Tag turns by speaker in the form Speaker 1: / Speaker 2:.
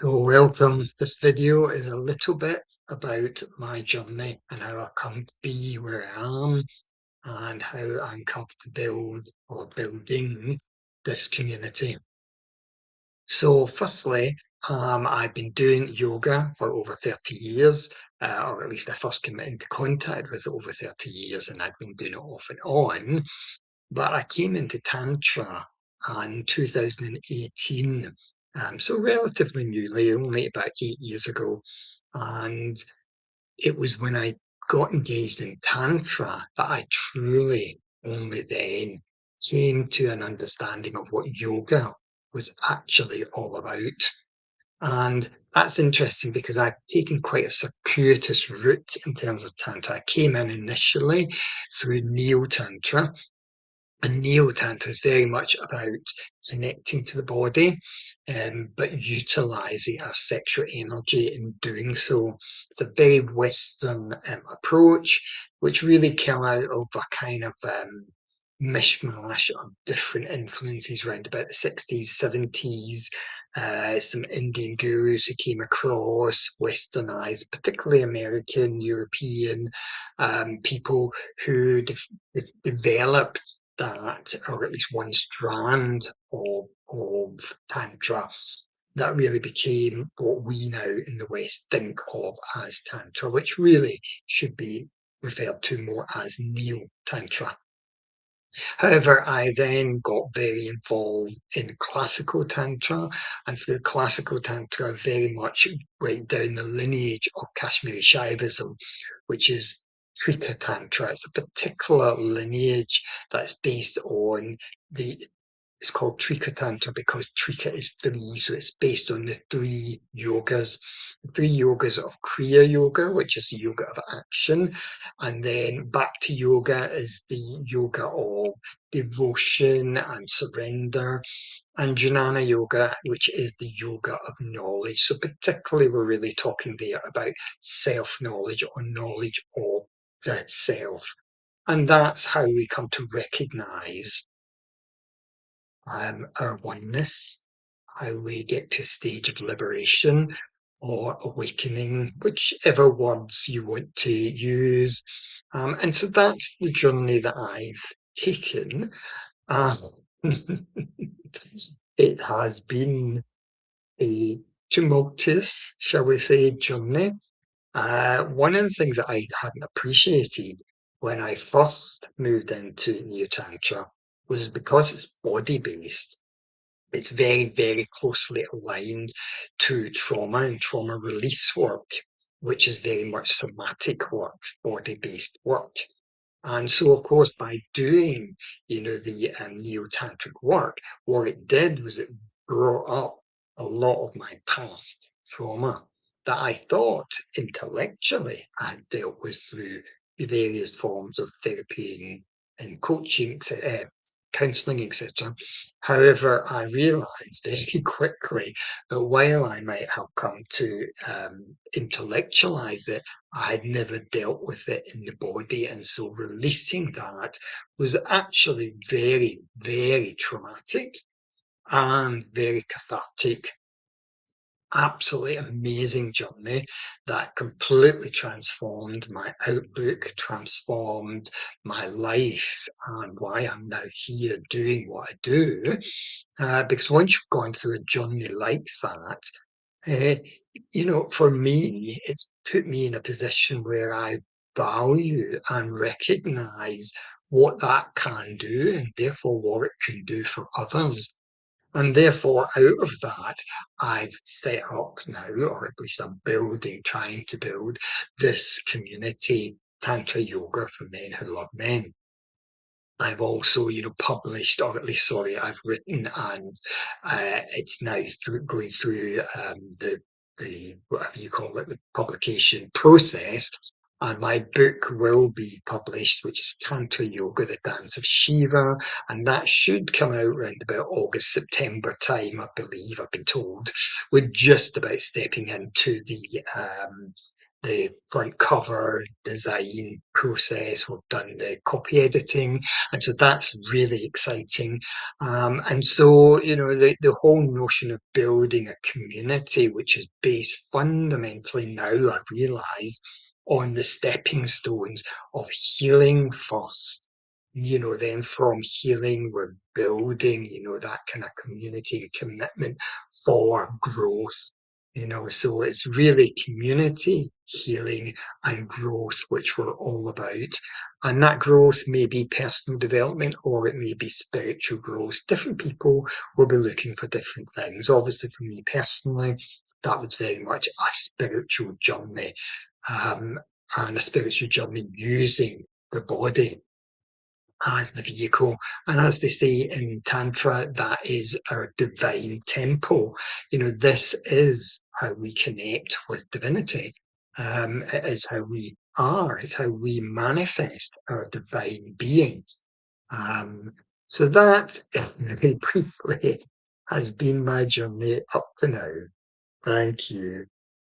Speaker 1: So welcome. This video is a little bit about my journey and how I come to be where I am and how I'm comfortable or building this community. So firstly, I've been doing yoga for over 30 years, or at least I first came into contact with it over 30 years and I've been doing it off and on. But I came into Tantra in 2018, so relatively newly, only about 8 years ago. And it was when I got engaged in Tantra that I truly only then came to an understanding of what yoga was actually all about. And that's interesting because I've taken quite a circuitous route in terms of Tantra. I came in initially through Neo Tantra, and Neo-Tantra is very much about connecting to the body, but utilising our sexual energy in doing so. It's a very Western approach, which really came out of a kind of mishmash of different influences around about the 60s, 70s. Some Indian gurus who came across, westernized, particularly American, European people who developed that, or at least one strand of Tantra that really became what we now in the West think of as Tantra, which really should be referred to more as Neo Tantra. However, I then got very involved in classical Tantra, and through classical Tantra, I very much went down the lineage of Kashmiri Shaivism, which is Trika Tantra. It's a particular lineage that's based on the it's called Trikatantra because Trika is three, so it's based on the three yogas. The three yogas of Kriya Yoga, which is the yoga of action, and then Bhakti Yoga is the yoga of devotion and surrender, and Jnana Yoga, which is the yoga of knowledge. So particularly we're really talking there about self-knowledge or knowledge of the self. And that's how we come to recognize our oneness, how we get to a stage of liberation or awakening, whichever words you want to use. And so that's the journey that I've taken. Uh, it has been a tumultuous, shall we say, journey. One of the things that I hadn't appreciated when I first moved into Neo Tantra was because it's body based. It's very, very closely aligned to trauma and trauma release work, which is very much somatic work, body-based work. And so, of course, by doing, the neo-tantric work, what it did was it brought up a lot of my past trauma that I thought intellectually I had dealt with through various forms of therapy and coaching, counseling, etc. However, I realized very quickly that while I might have come to intellectualize it, I had never dealt with it in the body. And so releasing that was actually very, very traumatic and very cathartic. Absolutely amazing journey that completely transformed my outlook, transformed my life, and why I'm now here doing what I do. Because once you've gone through a journey like that, uh, for me, it's put me in a position where I value and recognize what that can do and therefore what it can do for others. And therefore, out of that, I've set up now, or at least I'm building, trying to build this community, Tantra Yoga for Men Who Love Men. I've also, published, or at least, sorry, I've written, and it's now going through the whatever you call it, the publication process. And my book will be published, which is Tantra Yoga, the Dance of Shiva, and that should come out around about August, September time, I believe. I've been told we're just about stepping into the the front cover design process. We've done the copy editing, and so that's really exciting. And so, the whole notion of building a community, which is based fundamentally now, I realise, on the stepping stones of healing first. Then from healing, we're building, that kind of community commitment for growth. So it's really community healing and growth, which we're all about. And that growth may be personal development or it may be spiritual growth. Different people will be looking for different things. Obviously, for me personally, that was very much a spiritual journey, um, and a spiritual journey using the body as the vehicle. And as they say in Tantra, that is our divine temple. This is how we connect with divinity. It is how we are, it's how we manifest our divine being. Um, so that, very briefly, has been my journey up to now. Thank you.